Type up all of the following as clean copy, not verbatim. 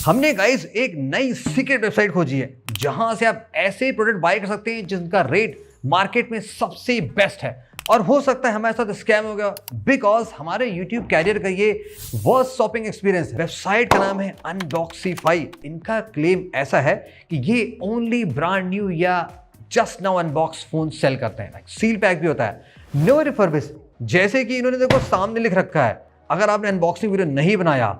हमने गाइस एक नई सीक्रेट वेबसाइट खोजी है जहां से आप ऐसे प्रोडक्ट बाय कर सकते हैं जिनका रेट मार्केट में सबसे बेस्ट है। और हो सकता है हमारे साथ स्कैम हो गया, बिकॉज हमारे YouTube कैरियर का ये वर्स्ट शॉपिंग एक्सपीरियंस है। वेबसाइट का नाम है अनबॉक्सीफाई। इनका क्लेम ऐसा है कि ये ओनली ब्रांड न्यू या just now unbox phone sale करते हैं। सील पैक भी होता है, नो रिफर्बिश। जैसे कि इन्होंने देखो सामने लिख रखा है, अगर आपने अनबॉक्सिंग वीडियो नहीं बनाया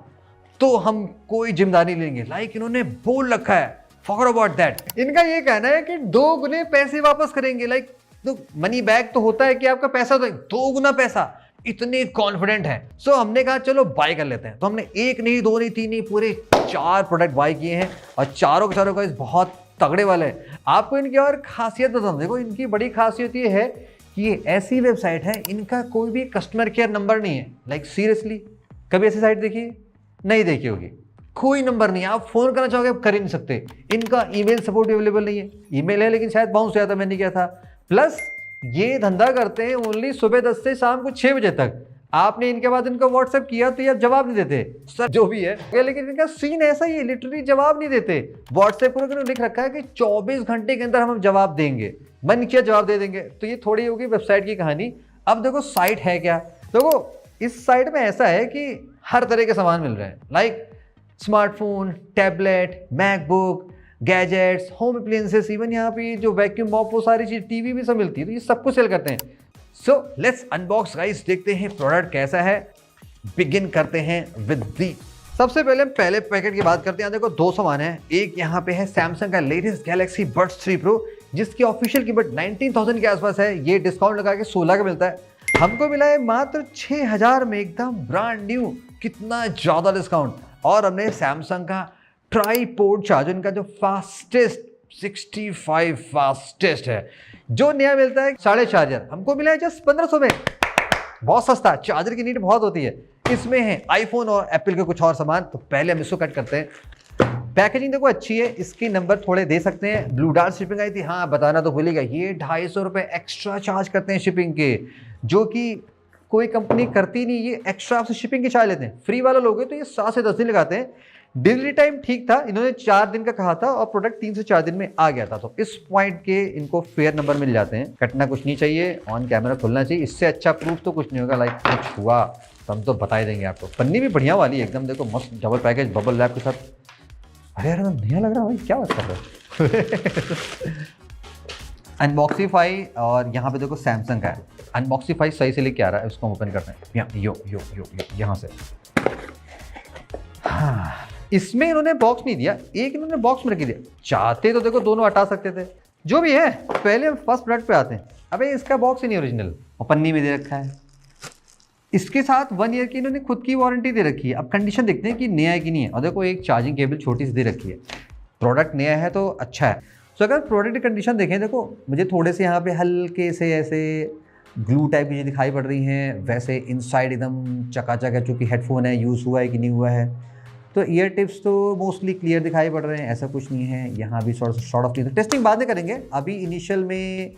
तो हम कोई जिम्मेदारी लेंगे। इन्होंने बोल रखा है, फॉरगेट अबाउट दैट। इनका ये कहना है कि 2 गुने पैसे वापस करेंगे। तो मनी बैक तो होता है कि आपका पैसा तो 2 गुना पैसा, इतने कॉन्फिडेंट है। सो हमने कहा चलो बाय कर लेते हैं। तो हमने 1 नहीं 2 नहीं 3 नहीं पूरे 4 प्रोडक्ट बाय किए हैं और चारों के चारों का बहुत तगड़े वाले हैं। आपको इनकी और खासियत बताऊं, देखो इनकी बड़ी खासियत ये है कि ये ऐसी वेबसाइट है, इनका कोई भी कस्टमर केयर नंबर नहीं है। सीरियसली कभी ऐसी साइट देखी नहीं देखी होगी, कोई नंबर नहीं है। आप फोन करना चाहोगे आप कर ही नहीं सकते। इनका ईमेल सपोर्ट भी अवेलेबल नहीं है। ईमेल है लेकिन शायद बाउंस हो जाता, मैंने किया था। प्लस ये धंधा करते हैं ओनली सुबह 10 से शाम को 6 बजे तक। आपने इनके बाद इनको व्हाट्सएप किया तो ये जवाब नहीं देते सर, जो भी है। लेकिन इनका सीन ऐसा ही है, लिटरली जवाब नहीं देते। व्हाट्सएप पर लिख रखा है कि 24 घंटे के अंदर हम जवाब देंगे, मन किया जवाब दे देंगे। तो ये थोड़ी होगी वेबसाइट की कहानी। अब देखो साइट है क्या, देखो इस साइट में ऐसा है कि हर तरह के सामान मिल रहे हैं, smartphone, tablet, MacBook, gadgets, home appliances, even यहाँ पे जो वैक्यूम मॉप, वो सारी चीज, टीवी भी सब मिलती है। तो ये सब कुछ सेल करते हैं। सो लेट्स अनबॉक्स गाइस, देखते हैं प्रोडक्ट कैसा है। बिगिन करते हैं विद दी। सबसे पहले हम पहले पैकेट की बात करते हैं। देखो 2 सामान है। एक यहाँ पे है सैमसंग का लेटेस्ट गैलेक्सी बड्स 3 प्रो, जिसकी ऑफिशियल कीमत 19,000 के आसपास है। ये डिस्काउंट लगा के 16 का मिलता है। हमको मिला है मात्र 6,000 में, एकदम ब्रांड न्यू। कितना ज्यादा डिस्काउंट। और हमने सैमसंग का ट्राईपोड चार्जर, इनका जो फास्टेस्ट 65 फास्टेस्ट है, जो नया मिलता है 4.5 चार्जर, हमको मिला है जस्ट 1500 में। बहुत सस्ता। चार्जर की नीड बहुत होती है। इसमें है आईफोन और एप्पल के कुछ और सामान। तो पहले हम इसको कट करते हैं। पैकेजिंग देखो अच्छी है, इसके नंबर थोड़े दे सकते हैं। ब्लू डार्ट शिपिंग आई थी, हाँ बताना तो भूलिएगा, ये 250 रुपये एक्स्ट्रा चार्ज करते हैं शिपिंग के, जो कि कोई कंपनी करती नहीं। ये एक्स्ट्रा आपसे शिपिंग के चार्ज लेते हैं। फ्री वाला लोगे तो ये 7 से 10 दिन लगाते हैं। डिलीवरी टाइम ठीक था, इन्होंने 4 दिन का कहा था और प्रोडक्ट 3 से 4 दिन में आ गया था। तो इस पॉइंट के इनको फेयर नंबर मिल जाते हैं। कटना कुछ नहीं चाहिए, ऑन कैमरा खुलना चाहिए। इससे अच्छा प्रूफ तो कुछ नहीं होगा। कुछ हुआ तो हम तो बता ही देंगे आपको। पन्नी भी बढ़िया वाली एकदम, देखो मस्त डबल पैकेज बबल रैप के साथ। अरे यार नया लग रहा है भाई, क्या बात कर रहे हो। अनबॉक्सीफाई, और यहाँ पे देखो सैमसंग का है। अनबॉक्सीफाई सही से लेके आ रहा है, उसको ओपन करते हैं। यो यहाँ से। हाँ, इसमें इन्होंने बॉक्स नहीं दिया, एक इन्होंने बॉक्स में रख दिया। चाहते तो देखो दोनों हटा सकते थे। जो भी है, पहले हम फर्स्ट प्रोडक्ट पे आते हैं। अबे इसका बॉक्स ही नहीं ओरिजिनल, और पन्नी में दे रखा है। इसके साथ 1 ईयर की इन्होंने खुद की वारंटी दे रखी है। अब कंडीशन देखते हैं कि नया है कि नहीं है। और देखो एक चार्जिंग केबल छोटी सी दे रखी है। प्रोडक्ट नया है तो अच्छा है। तो अगर प्रोडक्ट की कंडीशन देखें, देखो मुझे थोड़े से यहाँ पे हल्के से ऐसे ग्लू टाइप की चीज़ें दिखाई पड़ रही हैं। वैसे इनसाइड एकदम चकाचक है, चूँकि हेडफोन है, यूज़ हुआ है कि नहीं हुआ है। तो ईयर टिप्स तो मोस्टली क्लियर दिखाई पड़ रहे हैं, ऐसा कुछ नहीं है। यहाँ भी शॉर्ट ऑफ नहीं, टेस्टिंग बाद में करेंगे। अभी इनिशियल में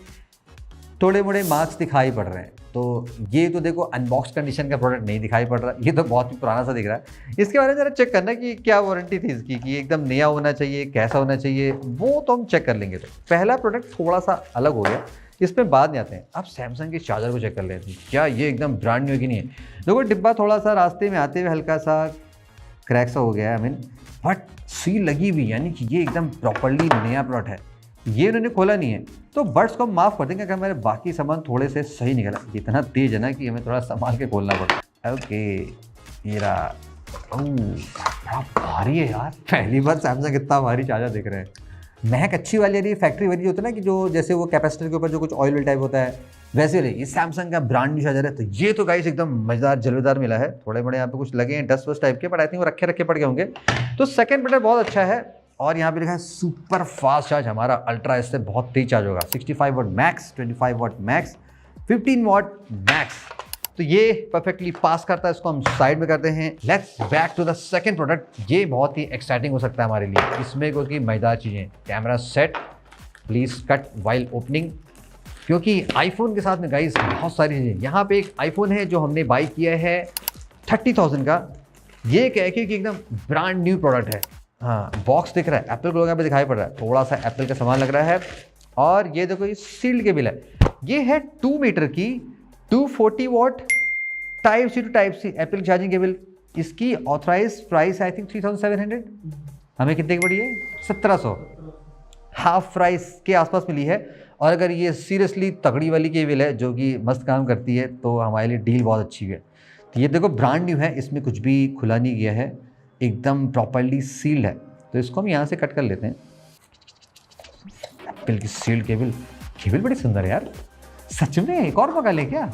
थोड़े मोड़े मार्क्स दिखाई पड़ रहे हैं। तो ये तो देखो अनबॉक्स कंडीशन का प्रोडक्ट नहीं दिखाई पड़ रहा, ये तो बहुत ही पुराना सा दिख रहा है। इसके बारे में जरा चेक करना कि क्या वारंटी थी इसकी, कि एकदम नया होना चाहिए, कैसा होना चाहिए, वो तो हम चेक कर लेंगे। तो पहला प्रोडक्ट थोड़ा सा अलग हो गया, इसमें बाद में आते हैं। अब सैमसंग के चार्जर को चेक कर लेते हैं, क्या ये एकदम ब्रांड न्यू कि नहीं है। देखो डिब्बा थोड़ा सा रास्ते में आते हुए हल्का सा क्रैक सा हो गया है, बट सील लगी हुई, यानी कि ये एकदम प्रॉपरली नया प्रोडक्ट है। ये इन्होंने खोला नहीं है, तो बड्स को हम माफ़ कर देंगे अगर मेरे बाकी सामान थोड़े से सही निकला। इतना तेज है ना कि हमें थोड़ा संभाल के खोलना पड़ता है। ओके, ये रहा। बड़ा भारी है यार, पहली बार सैमसंग इतना भारी चार्जर देख रहे हैं। महक अच्छी वाली है, फैक्ट्री वाली होता है ना, कि जो जैसे वो कैपेसिटर के ऊपर जो कुछ ऑयल टाइप होता है, वैसे रही। ये सैमसंग का ब्रांड न्यू चार्जर है। तो ये तो गाइस एकदम मजेदार जलवेदार मिला है। थोड़े बड़े यहाँ पे कुछ लगे हैं डस्ट वस्ट टाइप के, बट आई थिंक वो रखे पड़ गए होंगे। तो सेकंड प्रोडक्ट बहुत अच्छा है। और यहाँ पे लिखा है सुपर फास्ट चार्ज। हमारा अल्ट्रा इससे बहुत तेज चार्ज होगा। 65 वाट मैक्स, 25 वाट मैक्स, 15 वाट मैक्स। तो ये परफेक्टली पास करता है। इसको हम साइड में करते हैं। Let's back to the second product. ये बहुत ही एक्साइटिंग हो सकता है हमारे लिए। इसमें क्योंकि मजेदार चीज़ें, camera set, please cut while opening, क्योंकि आईफोन के साथ में गाइस बहुत सारी चीज़ें। यहाँ पे एक आईफोन है जो हमने बाई किया है 30,000 का। ये कह के कि एकदम ब्रांड न्यू प्रोडक्ट है। हाँ बॉक्स दिख रहा है, एप्पल को यहाँ पे दिखाई पड़ रहा है, थोड़ा सा एप्पल का सामान लग रहा है। और ये देखो ये सील्ड केबल है, ये है 2 मीटर की 240 watt type C to type C Apple charging cable. इसकी ऑथराइज प्राइस आई थिंक 3700, हमें कितने की पड़ी है? 1700, हाफ प्राइस के आसपास मिली है। और अगर ये सीरियसली तगड़ी वाली केबल है जो कि मस्त काम करती है तो हमारे लिए डील बहुत अच्छी है। तो ये देखो ब्रांड न्यू है, इसमें कुछ भी खुला नहीं गया है, एकदम प्रॉपर्ली सील्ड है। तो इसको हम यहाँ से कट कर लेते हैं। एप्पल की सील्ड केबल, केबल बड़ी सुंदर है यार, सच में। एक और मंगा ले क्या?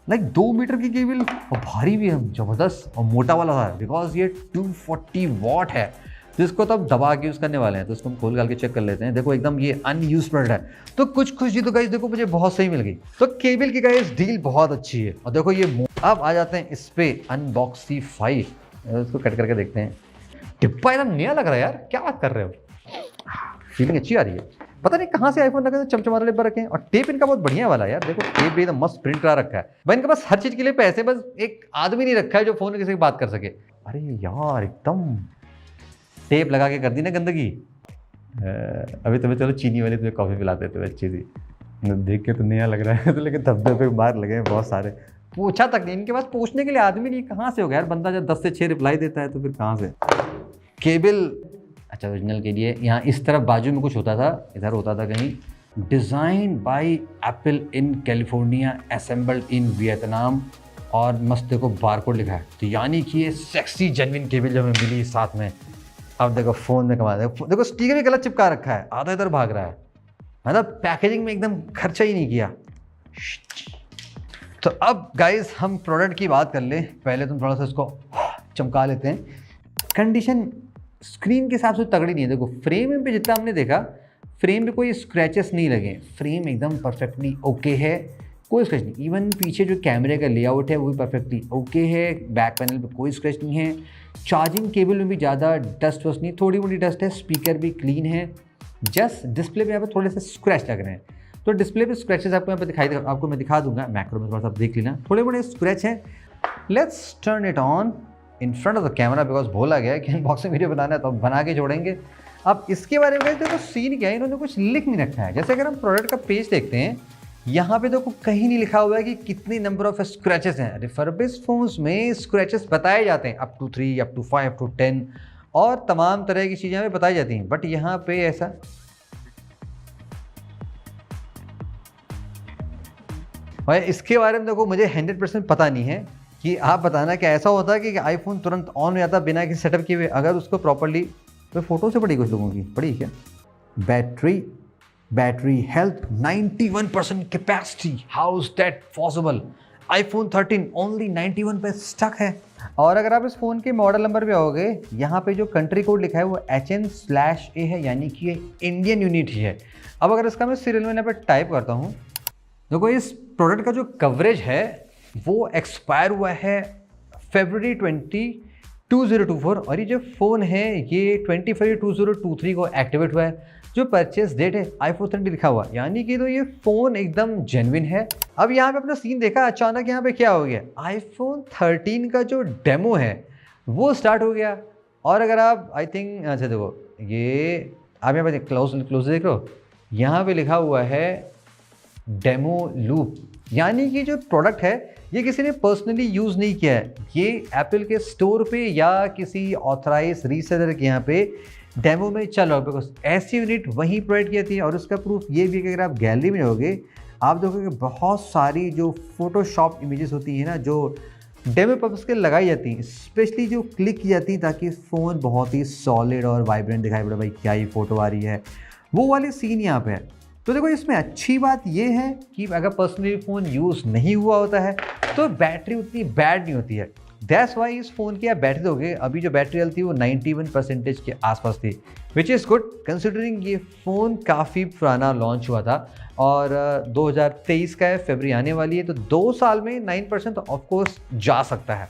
लाइक 2 मीटर की केबल और भारी भी है, ज़बरदस्त और मोटा वाला था, बिकॉज ये 240 वॉट है। तो इसको तो अब दबा के यूज़ करने वाले हैं, तो इसको हम खोल गाल के चेक कर लेते हैं। देखो एकदम ये अनयूज प्रोडक्ट है, तो कुछ खुशी तो गाइस देखो मुझे बहुत सही मिल गई। तो केबल की गाइस डील बहुत अच्छी है। और देखो ये अब आ जाते हैं इस पे अनबॉक्सीफाई, इसको कट करके देखते हैं। डिब्बा एकदम नया लग रहा है यार, क्या बात कर रहे हो, फीलिंग अच्छी आ रही है। पता नहीं कहाँ से आईफोन रखे, चमचमाते डिब्बा रखे हैं। और टेप इनका बहुत बढ़िया वाला है यार, देखो टेप भी एकदम मस्त प्रिंट करा रखा है भाई। इनके पास हर चीज़ के लिए पैसे, बस एक आदमी नहीं रखा है जो फ़ोन में किसी से बात कर सके। अरे यार एकदम टेप लगा के कर दी ना गंदगी। अभी तुम्हें चलो चीनी वाली तुम्हें कॉफ़ी पिलाते थे अच्छी सी, देख के तो नया लग रहा है। तो लेकिन धब्बे पे बाहर लगे हैं बहुत सारे, पूछा तक नहीं, इनके पास पूछने के लिए आदमी नहीं, कहाँ से हो गया यार। बंदा जब 10 से 6 रिप्लाई देता है तो फिर कहाँ से। केबल अच्छा ओरिजिनल के लिए यहाँ इस तरफ बाजू में कुछ होता था, इधर होता था कहीं design by apple in California, assembled in Vietnam, और मस्त देखो बारकोड लिखा है। तो यानी कि ये सेक्सी जेन्युइन केबल जो हमें मिली साथ में। अब देखो फ़ोन में कमा देखो स्टिकर भी गलत चिपका रखा है, आधा इधर भाग रहा है, मतलब पैकेजिंग में एकदम खर्चा ही नहीं किया। तो अब गाइस हम प्रोडक्ट की बात कर ले, पहले तुम थोड़ा सा इसको चमका लेते हैं। कंडीशन स्क्रीन के हिसाब से तगड़ी नहीं है। देखो फ्रेम पे जितना हमने देखा, फ्रेम पे कोई स्क्रैचेस नहीं लगे, फ्रेम एकदम परफेक्टली ओके है, कोई स्क्रैच नहीं। इवन पीछे जो कैमरे का लेआउट है वो भी परफेक्टली ओके है, बैक पैनल पे कोई स्क्रैच नहीं है। चार्जिंग केबल में भी ज़्यादा डस्ट वस्ट नहीं, थोड़ी मोटी डस्ट है। स्पीकर भी क्लीन है, जस्ट डिस्प्ले पे यहाँ पर थोड़े से स्क्रैच लग रहे हैं। तो डिस्प्ले पे स्क्रैचेस आपको यहाँ पे आपको मैं दिखा दूंगा, मैक्रो में थोड़ा सा देख लेना, थोड़े बड़े स्क्रैच हैं। Let's turn it on in front of the camera, because बोला गया है कि अनबॉक्सिंग वीडियो बनाना है तो बना के जोड़ेंगे। अब इसके बारे में देखो सीन क्या है, इन्होंने कुछ लिख नहीं रखा है। जैसे अगर हम प्रोडक्ट का पेज देखते हैं, यहाँ पे देखो कहीं नहीं लिखा हुआ है कि कितनी नंबर ऑफ स्क्रैचेस हैं। रिफर्बिश्ड फोन्स में स्क्रैचेस बताए जाते हैं, up to 3, up to 5, up to 10, और तमाम तरह की चीज़ें हमें बताई जाती हैं। बट यहाँ पे ऐसा और इसके बारे में देखो मुझे 100% पता नहीं है कि आप बताना कि ऐसा होता है कि आईफोन तुरंत ऑन हो जाता बिना किसी सेटअप किए हुए, अगर उसको प्रॉपर्ली। तो फोटो से पड़ी कुछ लोगों की पड़ी क्या? Battery health 91% capacity, how is that possible? IPhone 13 only 91 पे स्टक है। और अगर आप इस फ़ोन के मॉडल नंबर पे आओगे, यहाँ पे जो कंट्री कोड लिखा है वो HN/A है, यानी कि ये इंडियन यूनिट ही है। अब अगर इसका मैं सीरियल में यहाँ पे टाइप करता हूँ, देखो इस प्रोडक्ट का जो कवरेज है वो एक्सपायर हुआ है February 20, 2024, और ये जो फ़ोन है ये 20 फरवरी 2023 को एक्टिवेट हुआ है। जो परचेस डेट है आईफोन 13 लिखा हुआ, यानी कि तो ये फ़ोन एकदम जेन्युइन है। अब यहाँ पे अपना सीन देखा, अचानक यहाँ पे क्या हो गया, आईफोन 13 का जो डेमो है वो स्टार्ट हो गया। और अगर आप आई थिंक अच्छा देखो ये आप यहाँ पे क्लोज देख रहे हो, यहाँ पे लिखा हुआ है डेमो लूप, यानी कि जो प्रोडक्ट है ये किसी ने पर्सनली यूज़ नहीं किया है, ये एप्पल के स्टोर पे या किसी ऑथराइज रीसेलर के यहाँ पे डेमो में चल रहा है। बिकॉज ऐसी यूनिट वहीं प्रोवाइड की जाती है। और उसका प्रूफ ये भी है कि अगर आप गैलरी में जाओगे आप देखोगे बहुत सारी जो फोटोशॉप इमेजेस होती हैं ना, जो डेमो पर्पस के लगाई जाती हैं, स्पेशली जो क्लिक की जाती हैं ताकि फ़ोन बहुत ही सॉलिड और वाइब्रेंट दिखाई पड़े, भाई क्या ही फ़ोटो आ रही है, वो वाली सीन यहाँ पे है। तो देखो इसमें अच्छी बात ये है कि अगर पर्सनली फ़ोन यूज़ नहीं हुआ होता है तो बैटरी उतनी बैड नहीं होती है। दैट्स वाई इस फ़ोन की आप बैटरी दोगे, अभी जो बैटरी हेल्थ थी वो 91% के आसपास थी, विच इज़ गुड कंसिडरिंग ये फ़ोन काफ़ी पुराना लॉन्च हुआ था और 2023 का है, फरवरी आने वाली है, तो 2 साल में 9% तो ऑफकोर्स जा सकता है।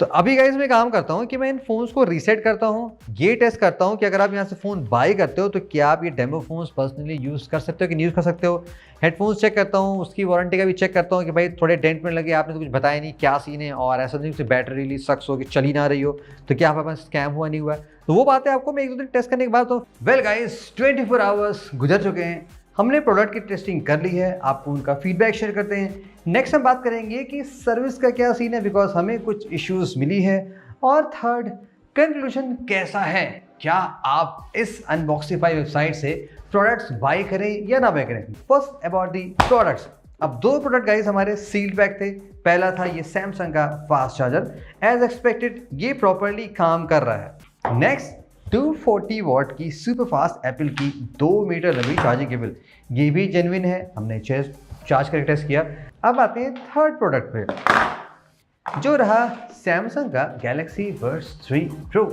तो अभी गाइस मैं काम करता हूँ कि मैं इन फ़ोन्स को रीसेट करता हूँ, ये टेस्ट करता हूँ कि अगर आप यहाँ से फ़ोन बाई करते हो तो क्या आप ये डेमो फ़ोन्स पर्सनली यूज़ कर सकते हो कि नहीं यूज़ कर सकते हो। हेडफोन्स चेक करता हूँ, उसकी वारंटी का भी चेक करता हूँ कि भाई थोड़े डेंट में लगे, आपने तो कुछ बताया नहीं क्या सीन है, और ऐसा नहीं कि बैटरी रिली सक्स हो कि चल ही ना रही हो, तो क्या आपके पास स्कैम हुआ नहीं हुआ। तो वो बातें आपको मैं एक दो दिन टेस्ट करने के बाद तो वेल गाइस 24 आवर्स गुजर चुके हैं, हमने प्रोडक्ट की टेस्टिंग कर ली है, आपको उनका फीडबैक शेयर करते हैं। नेक्स्ट हम बात करेंगे कि सर्विस का क्या सीन है, बिकॉज हमें कुछ इश्यूज मिली है। और थर्ड, कंक्लूजन कैसा है, क्या आप इस अनबॉक्सिफाई वेबसाइट से प्रोडक्ट्स बाय करें या ना बाय करें। First about the products. अब दो प्रोडक्ट गाइस हमारे सील्ड पैक थे। पहला था ये सैमसंग का फास्ट चार्जर, एज एक्सपेक्टेड ये प्रॉपर्ली काम कर रहा है। नेक्स्ट 240 वॉट की सुपर फास्ट एप्पल की 2 मीटर लंबी चार्जिंग केबल, ये भी जेन्युइन है, हमने चार्ज करके टेस्ट किया। अब आते हैं थर्ड प्रोडक्ट पे, जो रहा सैमसंग का गैलेक्सी बड्स 3 प्रो।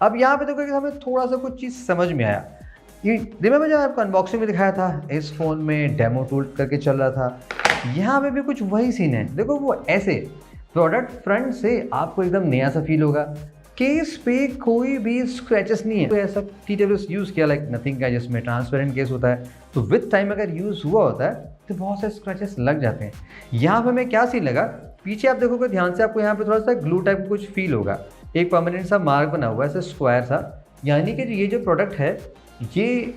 अब यहाँ पे देखो कि हमें थोड़ा सा कुछ चीज़ समझ में आया। ये रिमेंबर जब आपको अनबॉक्सिंग में दिखाया था, इस फ़ोन में डेमो टूल करके चल रहा था, यहाँ पे भी कुछ वही सीन है। देखो वो ऐसे प्रोडक्ट फ्रंट से आपको एकदम नया सा फील होगा, केस पे कोई भी स्क्रैचेस नहीं है। तो ऐसा TWS यूज़ किया लाइक नथिंग का, जिसमें ट्रांसपेरेंट केस होता है, तो विद टाइम अगर यूज़ हुआ होता है तो बहुत से स्क्रैचेस लग जाते हैं। यहाँ पे हमें क्या सीन लगा, पीछे आप देखोगे ध्यान से, आपको यहाँ पे थोड़ा सा ग्लू टाइप का कुछ फील होगा, एक परमानेंट सा मार्क बना हुआ है ऐसे स्क्वायर सा, यानी कि ये जो प्रोडक्ट है ये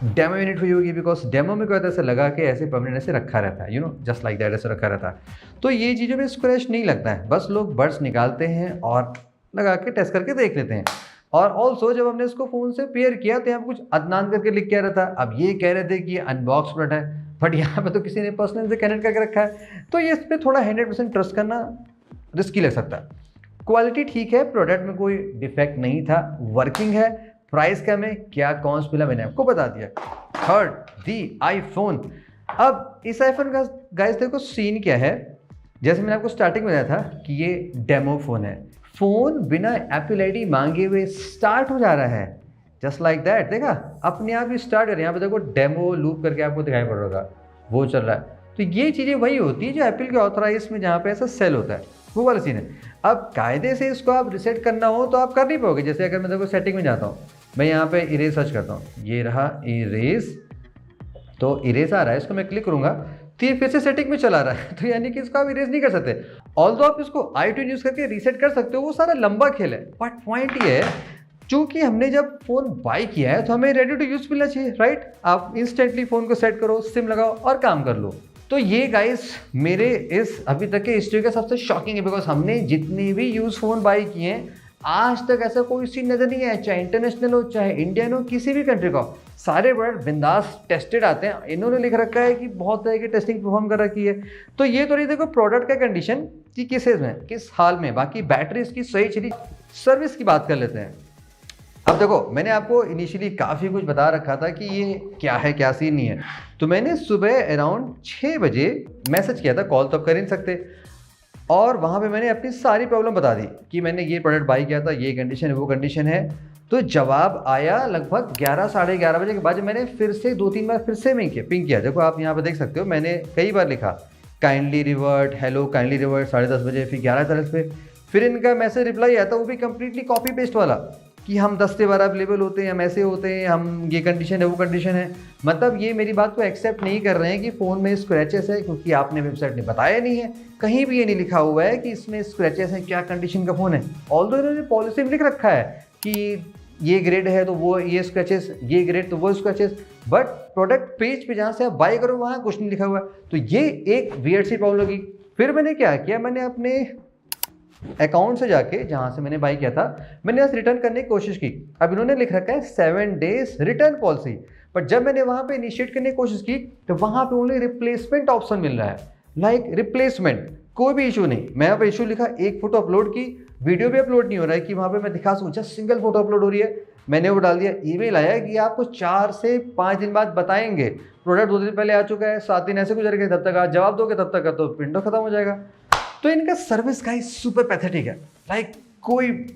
डेमो यूनिट हुई होगी, बिकॉज डेमो में क्या होता है ऐसे लगा के ऐसे परमानेंट ऐसे रखा रहता है, जस्ट लाइक दैट ऐसे रखा रहता है। तो ये चीज़ों में स्क्रैच नहीं लगता है, बस लोग बड्स निकालते हैं और लगा के टेस्ट करके देख लेते हैं। और ऑल्सो जब हमने इसको फ़ोन से पेयर किया तो यहाँ पर कुछ अदनान करके लिख के आ रहा था। अब ये कह रहे थे कि ये अनबॉक्स प्रोडक्ट है, बट यहाँ पे तो किसी ने पर्सनल से कनेक्ट करके रखा है, तो ये इस पर थोड़ा 100% ट्रस्ट करना रिस्की लग सकता है। क्वालिटी ठीक है, प्रोडक्ट में कोई डिफेक्ट नहीं था, वर्किंग है, प्राइस कम है, क्या कौन मिला मैंने आपको बता दिया। थर्ड दी आईफोन। अब इस आईफोन का गाइस देखो सीन क्या है, जैसे मैंने आपको स्टार्टिंग में बताया था कि ये डेमो फ़ोन है, फ़ोन बिना एप्पल आईडी मांगे हुए स्टार्ट हो जा रहा है, जस्ट लाइक दैट। देखा अपने आप ही स्टार्ट कर, यहाँ पे देखो डेमो लूप करके आपको दिखाई पड़ रहा होगा, वो चल रहा है। तो ये चीज़ें वही होती है जो एप्पल के ऑथराइज में जहाँ पे ऐसा सेल होता है, वो वाला सीन है। अब कायदे से इसको आप रिसेट करना हो तो आप कर नहीं पाओगे। जैसे अगर मैं देखो सेटिंग में जाता हूँ, मैं यहाँ पे इरेज सर्च करता हूँ, ये रहा इरेज, तो इरेज आ रहा है, इसको मैं क्लिक करूँगा तो ये फिर से सेटिंग में चला रहा है, तो यानी कि इसको आप इरेज नहीं कर सकते। ऑल्दो आप इसको i2 यूज़ करके रीसेट कर सकते हो, वो सारा लंबा खेल है। बट पॉइंट ये है, चूँकि हमने जब फ़ोन बाय किया है तो हमें रेडी टू यूज़ मिलना चाहिए, राइट। आप इंस्टेंटली फ़ोन को सेट करो, सिम लगाओ और काम कर लो। तो ये गाइस मेरे इस अभी तक के हिस्ट्री का सबसे शॉकिंग है, बिकॉज हमने जितने भी यूज़ फ़ोन बाय किए हैं आज तक ऐसा कोई सीन नज़र नहीं है, चाहे इंटरनेशनल हो चाहे इंडियन हो, किसी भी कंट्री का हो, सारे प्रोडक्ट बिंदास टेस्टेड आते हैं। इन्होंने लिख रखा है कि बहुत तरह की टेस्टिंग परफॉर्म कर रखी है। तो ये तो नहीं देखो प्रोडक्ट का कंडीशन कि किस एज में किस हाल में, बाकी बैटरी इसकी सही चली। सर्विस की बात कर लेते हैं। अब देखो मैंने आपको इनिशियली काफ़ी कुछ बता रखा था कि ये क्या है क्या सीन नहीं है, तो मैंने सुबह अराउंड 6 बजे मैसेज किया था, कॉल तो आप कर ही नहीं सकते, और वहाँ पे मैंने अपनी सारी प्रॉब्लम बता दी कि मैंने ये प्रोडक्ट बाई किया था, ये कंडीशन है वो कंडीशन है। तो जवाब आया लगभग 11 साढ़े 11 बजे के बाद, जब मैंने फिर से 2-3 बार फिर से पिंग किया। देखो आप यहाँ पे देख सकते हो, मैंने कई बार लिखा kindly revert, hello kindly revert 10:30 बजे, फिर 11:40 पे फिर इनका मैसेज रिप्लाई आता, वो भी कंप्लीटली कॉपी पेस्ट वाला कि हम 10 से 12 अवेलेबल होते हैं, हम ऐसे होते हैं, हम ये कंडीशन है वो कंडीशन है। मतलब ये मेरी बात को एक्सेप्ट नहीं कर रहे हैं कि फ़ोन में स्क्रैचेस है, क्योंकि आपने वेबसाइट ने बताया नहीं है, कहीं भी ये नहीं लिखा हुआ है कि इसमें स्क्रैचेस है, क्या कंडीशन का फ़ोन है। ऑल्दो इन्होंने पॉलिसी में लिख रखा है कि ये ग्रेड है तो वो ये स्क्रैचेस, ये ग्रेड तो वो स्क्रैचेस, बट प्रोडक्ट पेज पे जहाँ से आप बाय करो वहाँ कुछ नहीं लिखा हुआ। तो ये एक वियर्ड सी प्रॉब्लम होगी। फिर मैंने क्या किया, मैंने अपने अकाउंट से जाके जहाँ से मैंने बाई किया था, मैंने बस रिटर्न करने की कोशिश की। अब इन्होंने लिख रखा है 7 डेज रिटर्न पॉलिसी, बट जब मैंने वहाँ पे इनिशिएट करने की कोशिश की तो वहाँ पे ओनली रिप्लेसमेंट ऑप्शन मिल रहा है, लाइक रिप्लेसमेंट, कोई भी इशू नहीं। मैं अब इशू लिखा, एक फ़ोटो अपलोड की, वीडियो भी अपलोड नहीं हो रहा है कि वहाँ पे मैं दिखा सकूँ, जस्ट सिंगल फोटो अपलोड हो रही है। मैंने वो डाल दिया, ईमेल आया कि आपको 4 से 5 दिन बाद बताएंगे, प्रोडक्ट 2 दिन पहले आ चुका है, 7 दिन ऐसे गुजर गए, तब तक आप जवाब दोगे, तब तक तो विंडो खत्म हो जाएगा। तो इनका सर्विस का सुपर पैथेटिक है, लाइक कोई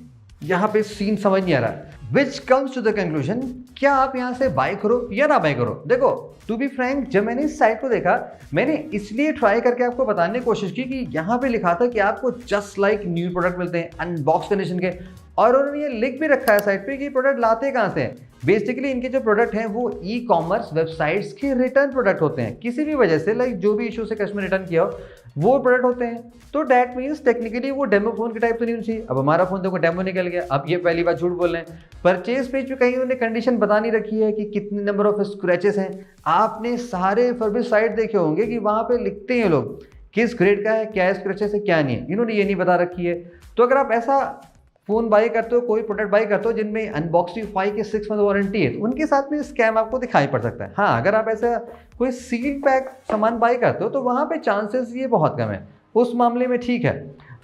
यहाँ पे सीन समझ नहीं आ रहा। Which comes to the conclusion, क्या आप यहाँ से बाय करो या ना बाय करो। देखो टू बी फ्रैंक, जब मैंने इस साइट को देखा, मैंने इसलिए ट्राई करके आपको बताने की कोशिश की कि यहाँ पे लिखा था कि आपको जस्ट लाइक न्यू प्रोडक्ट मिलते हैं अनबॉक्स कंडीशन के, और उन्होंने ये लिख भी रखा है साइट पे कि प्रोडक्ट लाते कहाँ से हैं। बेसिकली इनके जो प्रोडक्ट हैं वो ई कॉमर्स वेबसाइट्स के रिटर्न प्रोडक्ट होते हैं, किसी भी वजह से लाइक जो भी इशू से कस्टमर रिटर्न किया हो वो प्रोडक्ट होते हैं। तो डैट मीन्स टेक्निकली वो डेमो फोन के टाइप तो नहीं होनी चाहिए। अब हमारा फोन देखो डेमो निकल गया, अब ये पहली बार झूठ बोल रहे हैं। परचेज पेज पे कहीं उन्होंने कंडीशन बता नहीं रखी है कि कितने नंबर ऑफ स्क्रैचेस हैं। आपने सारे फर्बिश साइट देखे होंगे कि वहाँ पे लिखते हैं लोग किस ग्रेड का है, क्या स्क्रैचेस है क्या नहीं है, इन्होंने ये नहीं बता रखी है। तो अगर आप ऐसा फोन बाई करते हो, कोई प्रोडक्ट बाई करते हो जिनमें अनबॉक्सिंग की 6 मंथ वारंटी है, तो उनके साथ में स्कैम आपको दिखाई पड़ सकता है। हाँ, अगर आप ऐसा कोई सील पैक सामान बाई करते हो तो वहाँ पे चांसेस ये बहुत कम है, उस मामले में ठीक है।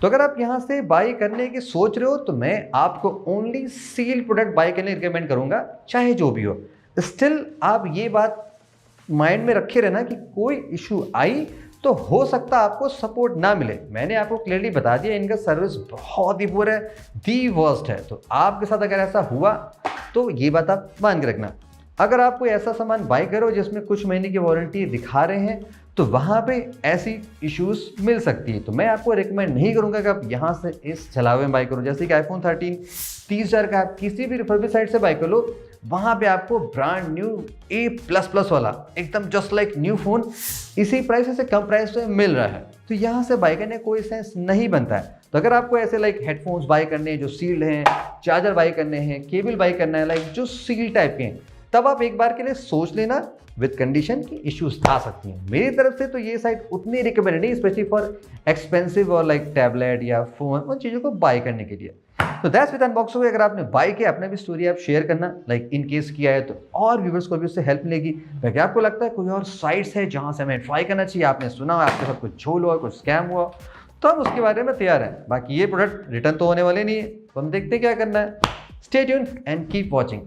तो अगर आप यहाँ से बाई करने की सोच रहे हो तो मैं आपको ओनली सील प्रोडक्ट बाई करने रिकमेंड करूँगा, चाहे जो भी हो। स्टिल आप ये बात माइंड में रखे रहना कि कोई इशू आई तो हो सकता है आपको सपोर्ट ना मिले। मैंने आपको क्लियरली बता दिया इनका सर्विस बहुत ही पूरा दी वर्स्ट है। तो आपके साथ अगर ऐसा हुआ तो ये बात आप मान के रखना। अगर आप कोई ऐसा सामान बाई करो जिसमें कुछ महीने की वारंटी दिखा रहे हैं तो वहाँ पे ऐसी इश्यूज मिल सकती है। तो मैं आपको रिकमेंड नहीं करूँगा कि आप यहाँ से इस छलावे में बाई करो। जैसे कि iPhone 13 30,000 का आप किसी भी रिफर्बिश साइट से बाई कर लो, वहाँ पे आपको ब्रांड न्यू A++ वाला एकदम जस्ट लाइक न्यू फ़ोन इसी प्राइस से कम प्राइस में मिल रहा है। तो यहाँ से बाई करने कोई सेंस नहीं बनता है। तो अगर आपको ऐसे लाइक हेडफोन्स बाई करने हैं जो सील्ड हैं, चार्जर बाई करने हैं, केबल बाई करना है लाइक जो सील टाइप के हैं, तब आप एक बार के लिए सोच लेना विद कंडीशन की इश्यूज आ सकती हैं। मेरी तरफ से तो ये साइट उतनी रिकमेंडेड नहीं, स्पेशली फॉर एक्सपेंसिव और लाइक टैबलेट या फोन, उन चीज़ों को बाई करने के लिए। तो दैट्स विद अनबॉक्सिंग। अगर आपने बाई किया, अपने भी स्टोरी आप शेयर करना, लाइक इन केस किया है तो और व्यूवर्स को भी उससे हेल्प मिलेगी। ताकि आपको लगता है कोई और साइट्स है जहाँ से हमें ट्राई करना चाहिए, आपने सुना हो आपके साथ कुछ झोल हुआ, कुछ स्कैम हुआ, तो हम उसके बारे में तैयार हैं। बाकी ये प्रोडक्ट रिटर्न तो होने वाले नहीं है, तो हम देखते हैं क्या करना है। Stay tuned and keep watching.